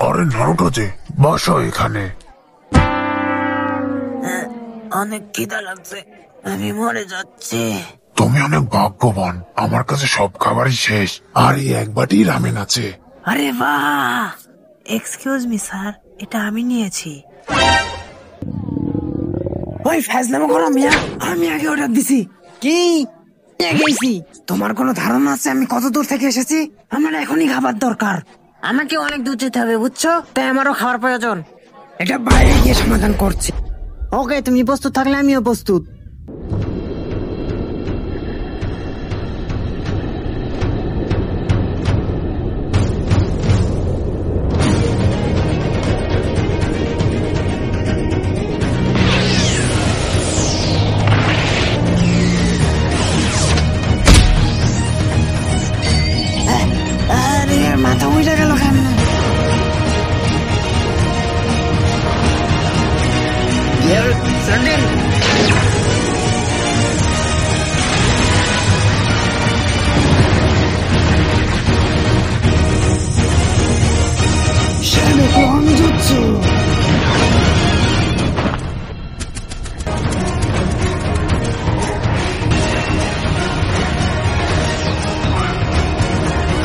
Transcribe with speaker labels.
Speaker 1: আরে নারুকাজে বাসা এখানে।
Speaker 2: অনেক খিদা লাগছে, আমি মরে যাচ্ছি।
Speaker 1: তুমি অনেক ভাগ্যবান, আমার কাছে সব খাবারই শেষ, আর এই এক বাটি রামেন আছে।
Speaker 2: আরে বাহ, এক্সকিউজ মি স্যার, এটা আমি নিয়েছি। ওই ফাজলামো করো মিয়া, আমি আগে অর্ডার দিছি। কি গেছি? তোমার কোনো ধারণা আছে আমি কত দূর থেকে এসেছি? আমার এখনই খাবার দরকার। আমাকে অনেক দূর যেতে হবে বুঝছো, তাই আমারও খাবার প্রয়োজন। এটা বাইরে গিয়ে সমাধান করছি। ওকে, তুমি প্রস্তুত থাকলে আমিও প্রস্তুত। আরে মাথা উঠে গেল কেমন? সার্জেন্ট